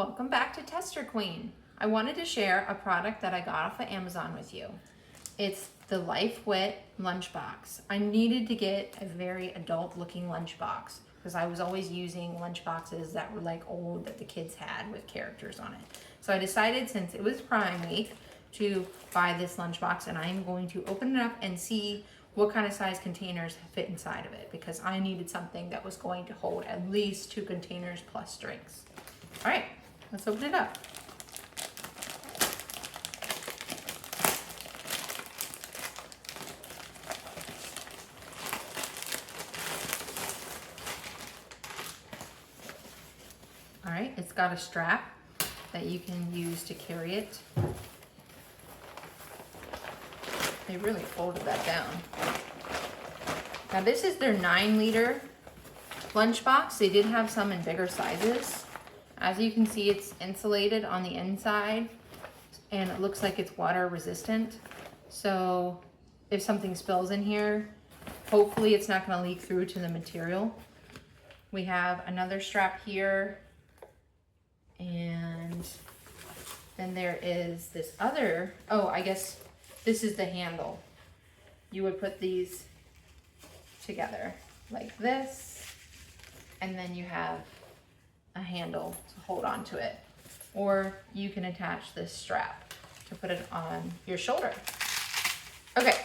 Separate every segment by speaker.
Speaker 1: Welcome back to Tester Queen. I wanted to share a product that I got off of Amazon with you. It's the Lifewit lunchbox. I needed to get a very adult looking lunchbox because I was always using lunchboxes that were like old that the kids had with characters on it. So I decided, since it was Prime Week, to buy this lunchbox, and I'm going to open it up and see what kind of size containers fit inside of it, because I needed something that was going to hold at least 2 containers plus drinks. All right, let's open it up. All right, it's got a strap that you can use to carry it. They really folded that down. Now this is their 9-liter lunchbox. They did have some in bigger sizes. As you can see, it's insulated on the inside and it looks like it's water resistant. So if something spills in here, hopefully it's not gonna leak through to the material. We have another strap here, and then there is this other, oh, I guess this is the handle. You would put these together like this, and then you have a handle to hold on to it. Or you can attach this strap to put it on your shoulder. Okay,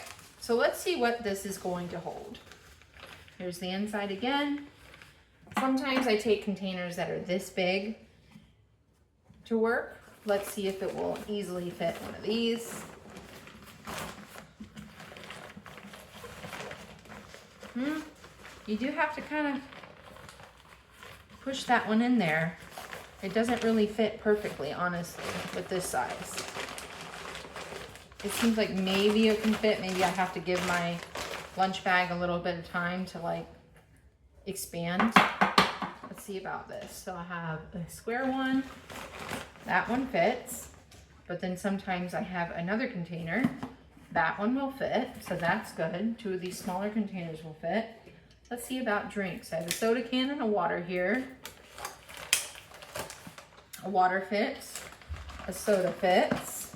Speaker 1: so let's see what this is going to hold. Here's the inside again. Sometimes I take containers that are this big to work. Let's see if it will easily fit one of these. You do have to kind of push that one in there. It doesn't really fit perfectly, honestly, with this size. It seems like maybe it can fit. Maybe I have to give my lunch bag a little bit of time to like expand. Let's see about this. So I have a square one. That one fits. But then sometimes I have another container. That one will fit, so that's good. 2 of these smaller containers will fit. Let's see about drinks. I have a soda can and a water here. A water fits, a soda fits,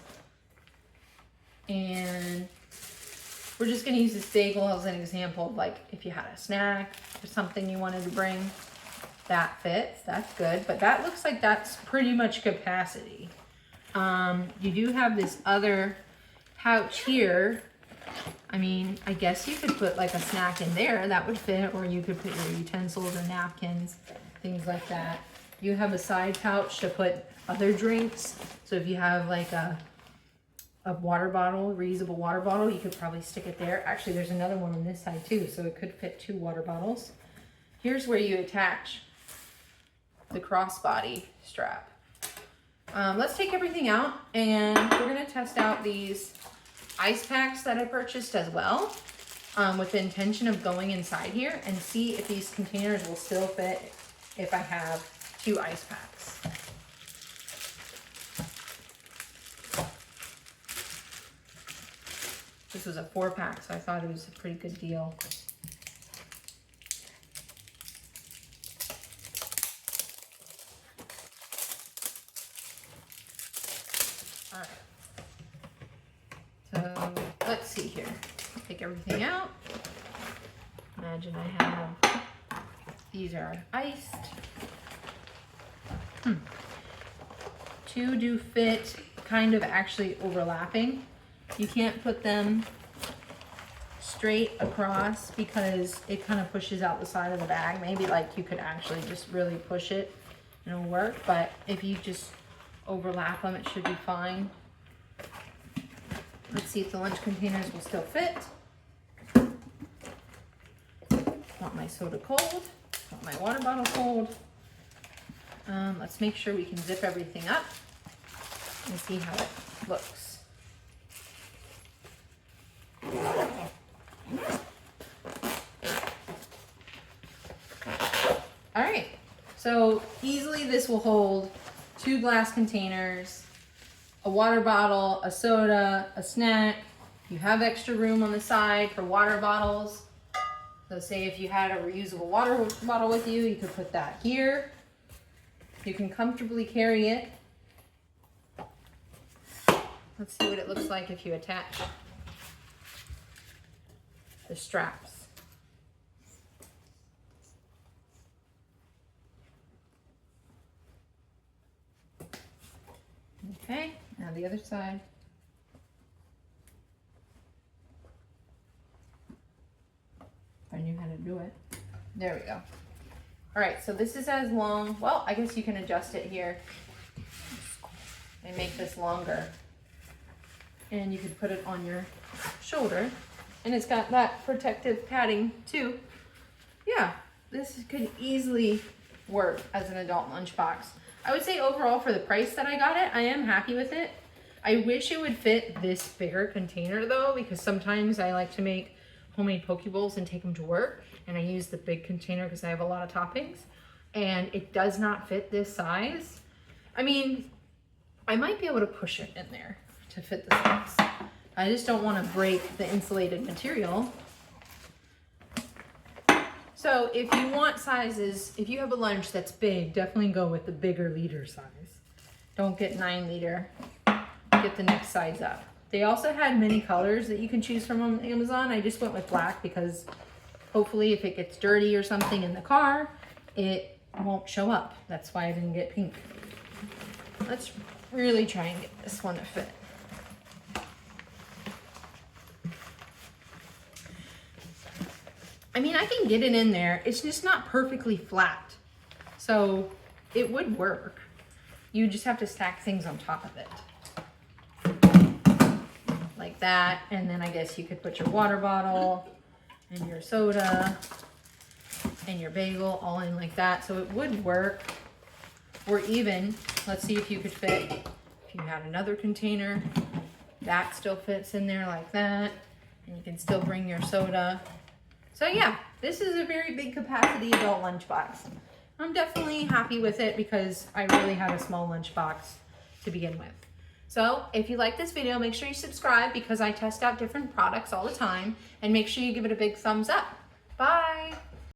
Speaker 1: and we're just gonna use this bagel as an example of like if you had a snack or something you wanted to bring, that fits, that's good. But that looks like that's pretty much capacity. You do have this other pouch here. I mean, I guess you could put like a snack in there, that would fit, or you could put your utensils or napkins, things like that. You have a side pouch to put other drinks. So if you have like a water bottle, reusable water bottle, you could probably stick it there. Actually, there's another one on this side too, so it could fit 2 water bottles. Here's where you attach the crossbody strap. Let's take everything out, and we're gonna test out these ice packs that I purchased as well, with the intention of going inside here and see if these containers will still fit if I have 2 ice packs. This was a 4-pack, so I thought it was a pretty good deal. All right. So let's see here. Take everything out. Imagine I have, these are iced. 2 do fit kind of actually overlapping. You can't put them straight across because it kind of pushes out the side of the bag. Maybe like you could actually just really push it and it'll work, but if you just overlap them, it should be fine. Let's see if the lunch containers will still fit. Want my soda cold, want my water bottle cold. Let's make sure we can zip everything up and see how it looks. All right, so easily this will hold 2 glass containers, a water bottle, a soda, a snack. You have extra room on the side for water bottles. So say if you had a reusable water bottle with you, you could put that here. You can comfortably carry it. Let's see what it looks like if you attach the straps. Okay, now the other side. If I knew how to do it. There we go. All right, so this is as long, well, I guess you can adjust it here and make this longer. And you could put it on your shoulder. And it's got that protective padding too. Yeah, this could easily work as an adult lunchbox. I would say overall for the price that I got it, I am happy with it. I wish it would fit this bigger container though, because sometimes I like to make homemade poke bowls and take them to work. And I use the big container because I have a lot of toppings. And it does not fit this size. I mean, I might be able to push it in there to fit the size. I just don't want to break the insulated material. So if you want sizes, if you have a lunch that's big, definitely go with the bigger liter size. Don't get 9 liter, get the next size up. They also had many colors that you can choose from on Amazon. I just went with black because hopefully if it gets dirty or something in the car, it won't show up. That's why I didn't get pink. Let's really try and get this one to fit. I mean, I can get it in there. It's just not perfectly flat. So it would work. You just have to stack things on top of it. Like that. And then I guess you could put your water bottle and your soda and your bagel all in like that. So it would work. Or even, let's see if you could fit, if you had another container, that still fits in there like that. And you can still bring your soda. So yeah, this is a very big capacity adult lunchbox. I'm definitely happy with it because I really had a small lunchbox to begin with. So if you like this video, make sure you subscribe because I test out different products all the time, and make sure you give it a big thumbs up. Bye.